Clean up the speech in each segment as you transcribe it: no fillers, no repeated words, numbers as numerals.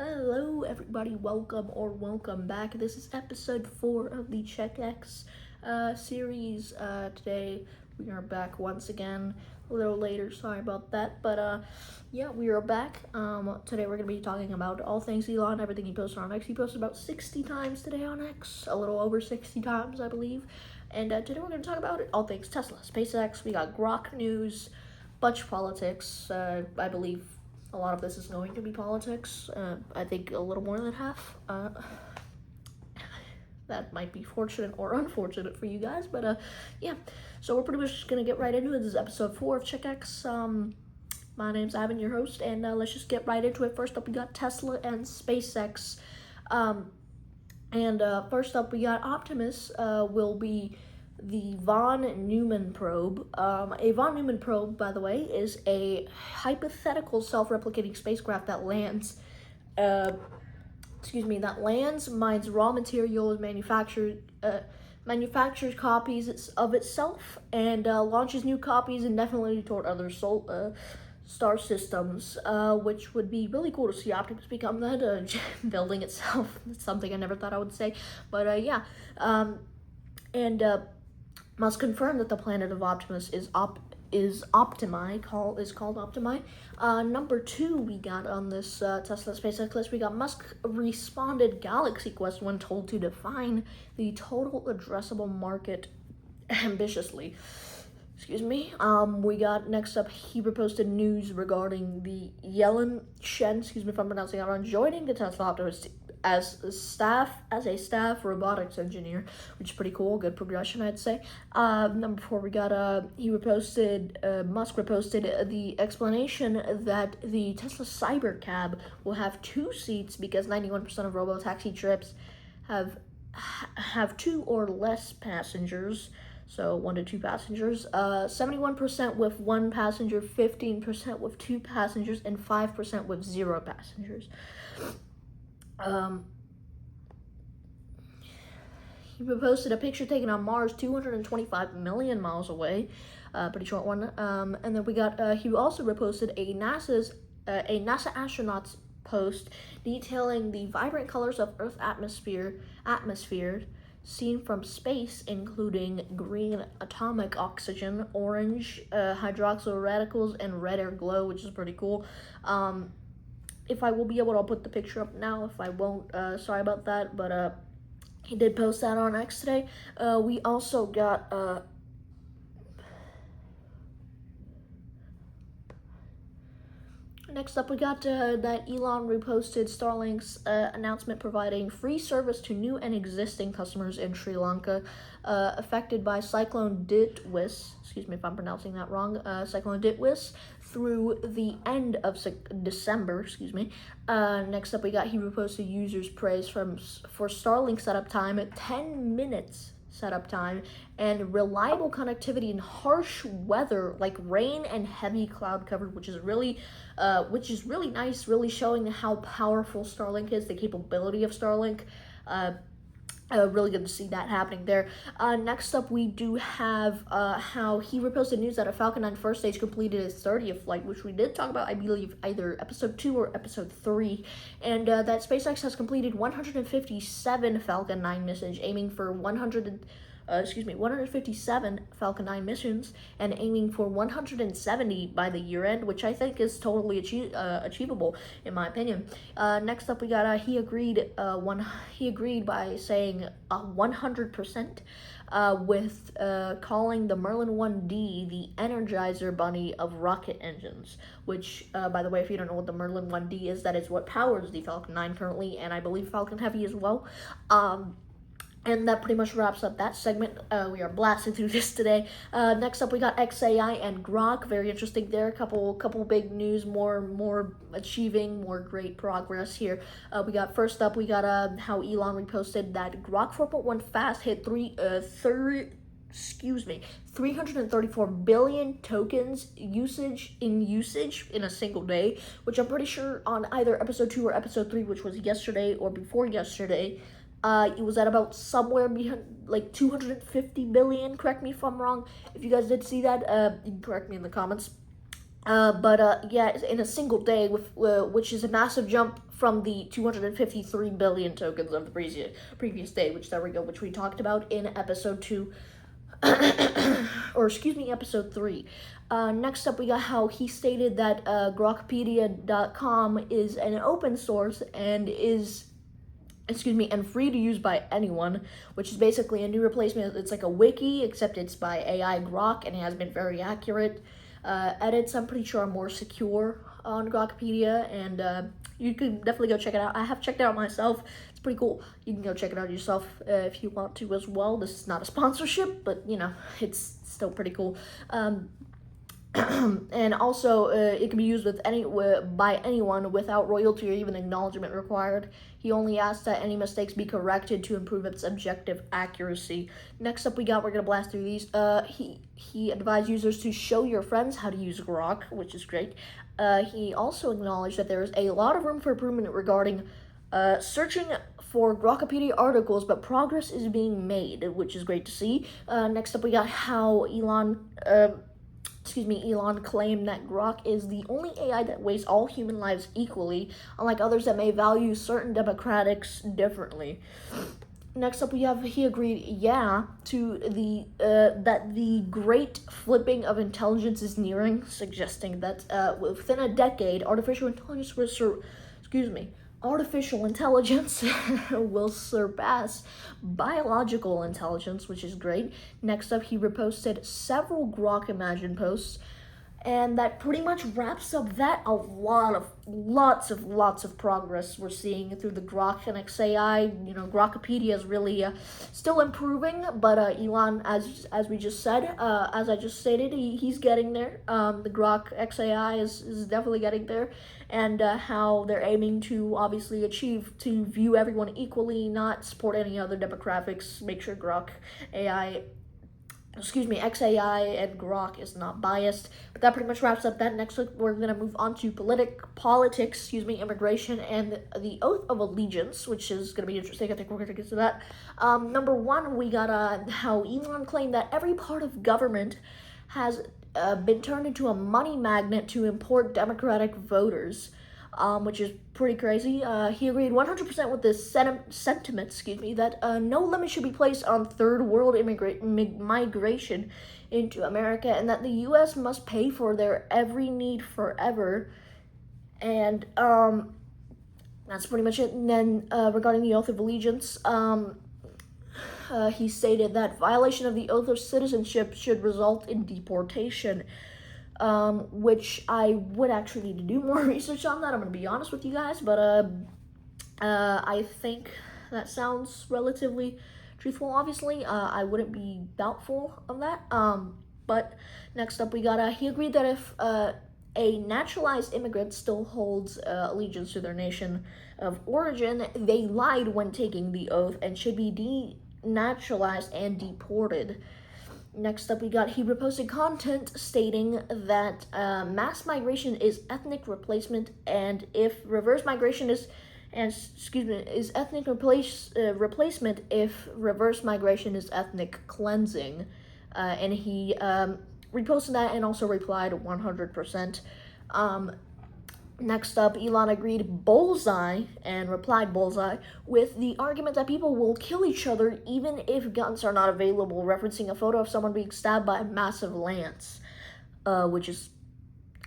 Hello, everybody. Welcome back. This is episode 4 of the CheckX series. Today we are back once again. A little later, sorry about that. But yeah, we are back. Today we're going to be talking about all things Elon, everything he posted on X. He posted about 60 times today on X, a little over 60 times, I believe. And today we're going to talk about it, all things Tesla, SpaceX. We got Grok news, bunch of politics, I believe. A lot of this is going to be politics. I think a little more than half. That might be fortunate or unfortunate for you guys, but yeah. So we're pretty much just gonna get right into it. This is episode 4 of CheckX. My name's Ivan, your host, and let's just get right into it. First up, we got Tesla and SpaceX. First up, we got Optimus. Will be the von Neumann probe. A von Neumann probe, by the way, is a hypothetical self-replicating spacecraft that lands, mines raw materials, manufactures copies of itself, and launches new copies indefinitely toward other star systems, which would be really cool to see Optimus become that, building itself. It's something I never thought I would say, but yeah. Must confirm that the planet of Optimus is called Optimi. Number 2 we got on this Tesla SpaceX list, we got Musk responded Galaxy Quest when told to define the total addressable market ambitiously. We got next up, he reposted news regarding the Elon Shen, excuse me if I'm pronouncing that wrong, joining the Tesla Optimus as a staff robotics engineer, which is pretty cool, good progression, I'd say. Number 4, we got Musk reposted the explanation that the Tesla Cybercab will have 2 seats because 91% of robotaxi trips have 2 or less passengers. So 1 to 2 passengers, 71% with 1 passenger, 15% with 2 passengers, and 5% with 0 passengers. He posted a picture taken on Mars, 225 million miles away, pretty short one. And then we got, he also reposted a NASA astronauts post detailing the vibrant colors of Earth atmosphere seen from space, including green atomic oxygen, orange hydroxyl radicals, and red air glow, which is pretty cool. If I will be able to, I'll put the picture up now. If I won't, sorry about that, but he did post that on X today. We also got next up, we got that Elon reposted Starlink's announcement providing free service to new and existing customers in Sri Lanka affected by Cyclone Ditwis, excuse me if I'm pronouncing that wrong, Cyclone Ditwis, through the end of December, Next up, we got he reposted users' praise for Starlink setup time at 10 minutes setup time and reliable connectivity in harsh weather like rain and heavy cloud cover, which is really nice, really showing how powerful Starlink is, the capability of Starlink. Really good to see that happening there. Next up, we do have how he reposted news that a Falcon 9 first stage completed its 30th flight, which we did talk about, I believe, either episode 2 or episode 3, and that SpaceX has completed 157 Falcon 9 missions, aiming for 157 Falcon 9 missions, and aiming for 170 by the year end, which I think is totally achievable, in my opinion. Next up, we got he agreed by saying 100% with calling the Merlin 1D the Energizer Bunny of rocket engines, which, by the way, if you don't know what the Merlin 1D is, that is what powers the Falcon 9 currently, and I believe Falcon Heavy as well. And that pretty much wraps up that segment. We are blasting through this today. Next up, we got XAI and Grok. Very interesting there. Couple big news. More achieving more great progress here. First up, we got how Elon reposted that Grok 4.1 fast hit 334 billion tokens usage in a single day, which I'm pretty sure on either episode 2 or episode 3, which was yesterday or before yesterday. It was at about somewhere behind like 250 billion. Correct me if I'm wrong. If you guys did see that, you can correct me in the comments. Yeah, in a single day, which is a massive jump from the 253 billion tokens of the previous day, which we talked about in episode 2, or excuse me, episode 3. Next up, we got how he stated that Grokopedia.com is an open source and and free to use by anyone, which is basically a new replacement. It's like a wiki, except it's by AI Grok, and it has been very accurate. Edits, I'm pretty sure, are more secure on Grokopedia, and you can definitely go check it out. I have checked it out myself. It's pretty cool. You can go check it out yourself if you want to as well. This is not a sponsorship, but, it's still pretty cool. And also, it can be used by anyone without royalty or even acknowledgement required. He only asks that any mistakes be corrected to improve its objective accuracy. Next up, we're gonna blast through these. He advised users to show your friends how to use Grok, which is great. He also acknowledged that there is a lot of room for improvement regarding searching for Grokopedia articles, but progress is being made, which is great to see. Next up, we got how Elon claimed that Grok is the only AI that weighs all human lives equally, unlike others that may value certain democrats differently. Next up, he agreed, to that the great flipping of intelligence is nearing, suggesting that within a decade, artificial intelligence will surpass biological intelligence, which is great. Next up, he reposted several Grok Imagine posts, and that pretty much wraps up that. Lots of progress we're seeing through the Grok and XAI. Grokopedia is really still improving, but Elon, as we just said, as I just stated, he's getting there. The Grok XAI is definitely getting there, and how they're aiming to obviously achieve to view everyone equally, not support any other demographics, make sure XAI and Grok is not biased. But that pretty much wraps up that. Next week, we're going to move on to politics, immigration, and the Oath of Allegiance, which is going to be interesting. I think we're going to get to that. Number one, we got how Elon claimed that every part of government has been turned into a money magnet to import Democratic voters, which is pretty crazy. He agreed 100% with this sentiment, that no limit should be placed on third world migration into America, and that the U.S. must pay for their every need forever. And that's pretty much it. And then regarding the Oath of Allegiance, he stated that violation of the Oath of Citizenship should result in deportation. Which I would actually need to do more research on that. I'm going to be honest with you guys, but I think that sounds relatively truthful. Obviously, I wouldn't be doubtful of that. But next up, we got he agreed that if a naturalized immigrant still holds allegiance to their nation of origin, they lied when taking the oath and should be denaturalized and deported. Next up, he reposted content stating that mass migration is ethnic replacement, and if reverse migration is ethnic replacement if reverse migration is ethnic cleansing. And he reposted that and also replied 100%. Next up, Elon agreed bullseye and replied bullseye with the argument that people will kill each other even if guns are not available, referencing a photo of someone being stabbed by a massive lance, which is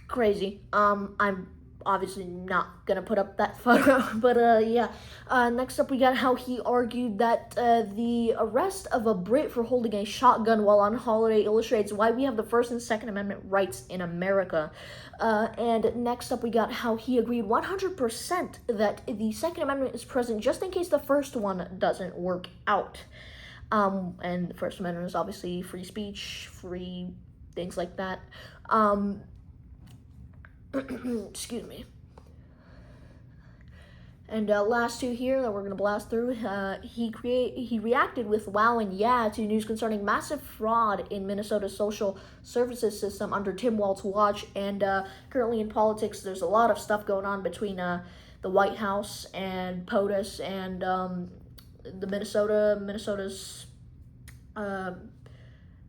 crazy. I'm obviously not gonna put up that photo, but yeah. Next up, we got how he argued that the arrest of a Brit for holding a shotgun while on holiday illustrates why we have the First and Second Amendment rights in America. And next up, we got how he agreed 100% that the Second Amendment is present just in case the first one doesn't work out. And the First Amendment is obviously free speech, free things like that. Excuse me. And last two here that we're gonna blast through. He reacted with wow and yeah to news concerning massive fraud in Minnesota's social services system under Tim Walz's watch. And currently in politics, there's a lot of stuff going on between the White House and POTUS and the Minnesota's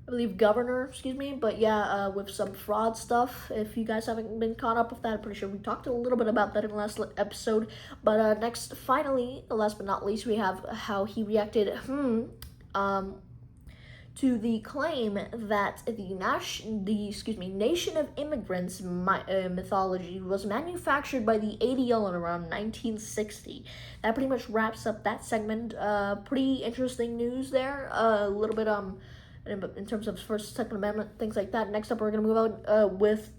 I believe governor, excuse me, but yeah, with some fraud stuff. If you guys haven't been caught up with that, I'm pretty sure we talked a little bit about that in the last episode. But next, finally, last but not least, we have how he reacted to the claim that the Nation of Immigrants mythology was manufactured by the ADL in around 1960. That pretty much wraps up that segment. Pretty interesting news there. A little bit in terms of First, Second Amendment, things like that. Next up, we're gonna move on with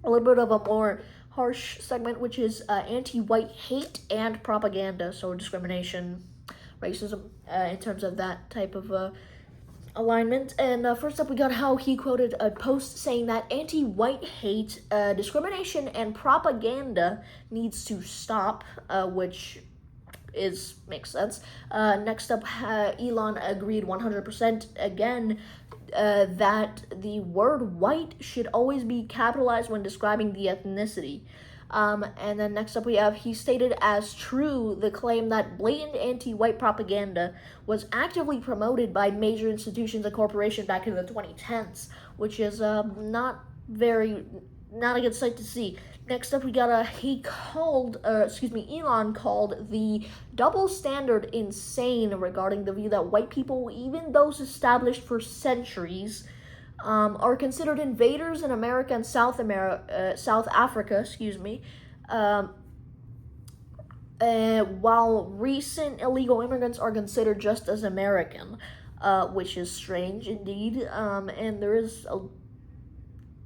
a little bit of a more harsh segment, which is anti-white hate and propaganda. So discrimination, racism, in terms of that type of alignment. And first up, we got how he quoted a post saying that anti-white hate, discrimination, and propaganda needs to stop, which makes sense. Next up, Elon agreed 100% again that the word white should always be capitalized when describing the ethnicity. And then next up he stated as true the claim that blatant anti-white propaganda was actively promoted by major institutions and corporations back in the 2010s, which is not a good sight to see. Next up, Elon called the double standard insane regarding the view that white people, even those established for centuries, are considered invaders in America and South Africa, while recent illegal immigrants are considered just as American, which is strange indeed, and there is a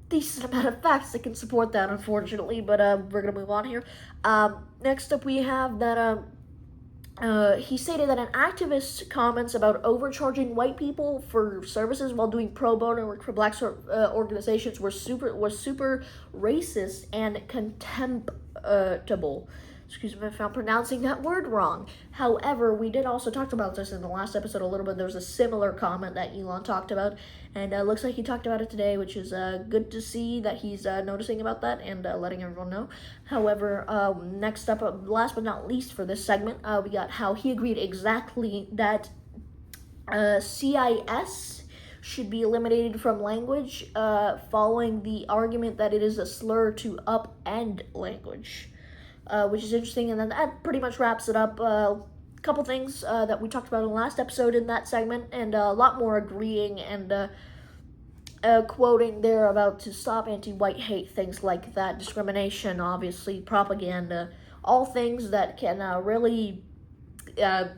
decent amount of facts that can support that, unfortunately, but we're going to move on here. Next up, we have that he stated that an activist's comments about overcharging white people for services while doing pro bono work for black organizations was super racist and contemptible. Excuse me if I'm pronouncing that word wrong. However, we did also talk about this in the last episode a little bit. There was a similar comment that Elon talked about, and looks like he talked about it today, which is good to see that he's noticing about that and letting everyone know. However, next up, last but not least for this segment, we got how he agreed exactly that CIS should be eliminated from language, following the argument that it is a slur to upend language. Which is interesting, and then that pretty much wraps it up. Couple things that we talked about in the last episode in that segment, and a lot more agreeing and quoting there about to stop anti-white hate, things like that, discrimination, obviously, propaganda, all things that can really F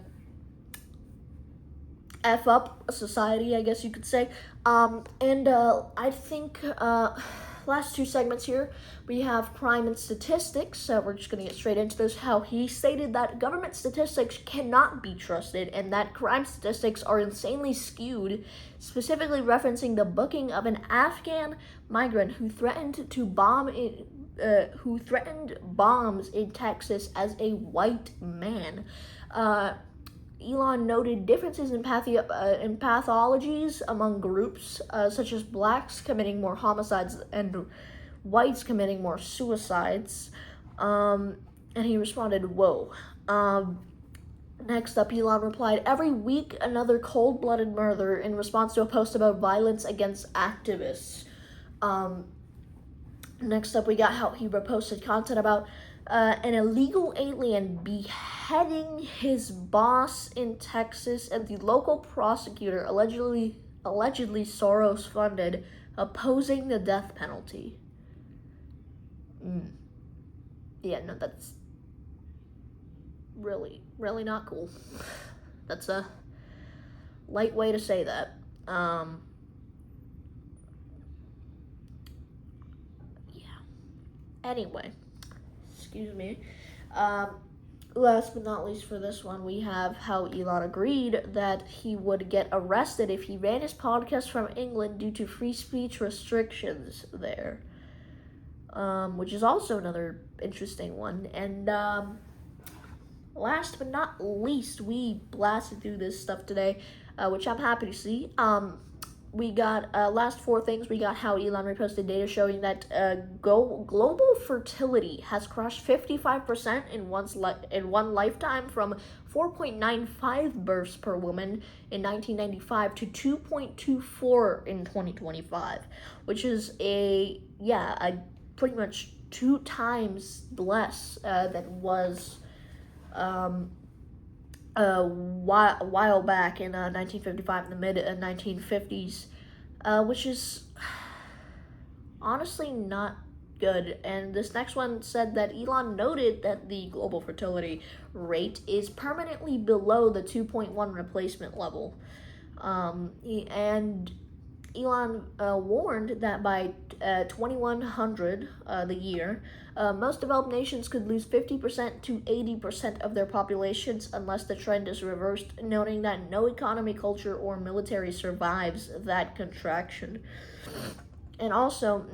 up a society, I guess you could say. I think last two segments here, we have crime and statistics. We're just going to get straight into this. How he stated that government statistics cannot be trusted and that crime statistics are insanely skewed, specifically referencing the booking of an Afghan migrant who threatened bombs in Texas as a white man. Elon noted differences in pathologies among groups, such as blacks committing more homicides and whites committing more suicides. And he responded, whoa. Next up, Elon replied, every week another cold-blooded murder in response to a post about violence against activists. Next up, we got how he reposted content about an illegal alien beheading his boss in Texas, and the local prosecutor, allegedly Soros funded, opposing the death penalty. Yeah, no, that's really not cool. That's a light way to say that. Anyway, excuse me. Last but not least for this one, we have how Elon agreed that he would get arrested if he ran his podcast from England due to free speech restrictions there, which is also another interesting one. And last but not least, we blasted through this stuff today, which I'm happy to see. we got last four things. We got how Elon reposted data showing that global fertility has crashed 55% in one lifetime, from 4.95 births per woman in 1995 to 2.24 in 2025, which is a pretty much 2 times less than was a while back in 1955, in the mid 1950s, which is honestly not good. And this next one said that Elon noted that the global fertility rate is permanently below the 2.1 replacement level. And Elon warned that by 2100, the year, most developed nations could lose 50% to 80% of their populations unless the trend is reversed, noting that no economy, culture, or military survives that contraction. And also,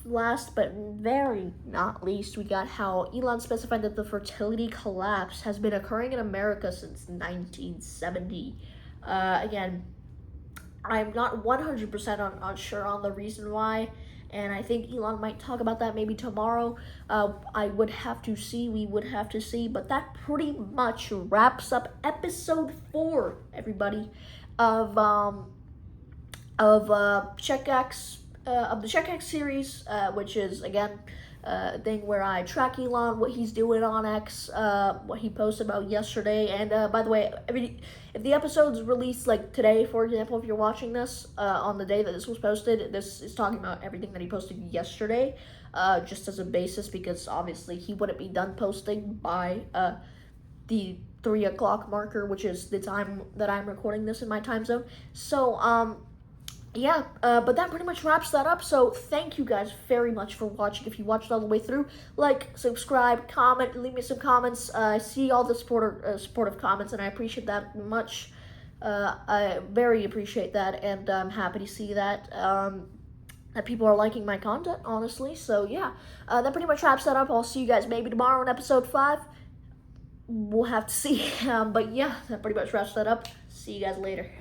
last but very not least, we got how Elon specified that the fertility collapse has been occurring in America since 1970. Again, I'm not 100% sure on the reason why, and I think Elon might talk about that maybe tomorrow. We would have to see, but that pretty much wraps up episode 4, everybody, of CheckX, of the CheckX series, which is, again, a thing where I track Elon, what he's doing on X, what he posted about yesterday. And by the way, if the episode's released like today, for example, if you're watching this on the day that this was posted, this is talking about everything that he posted yesterday, just as a basis, because obviously he wouldn't be done posting by the 3 o'clock marker, which is the time that I'm recording this in my time zone. So but that pretty much wraps that up. So thank you guys very much for watching. If you watched all the way through, like, subscribe, comment, leave me some comments. I see all the supportive comments, and I appreciate that much. I very appreciate that, and I'm happy to see that that people are liking my content, honestly. So yeah, that pretty much wraps that up. I'll see you guys maybe tomorrow in episode 5. We'll have to see. But yeah, that pretty much wraps that up. See you guys later.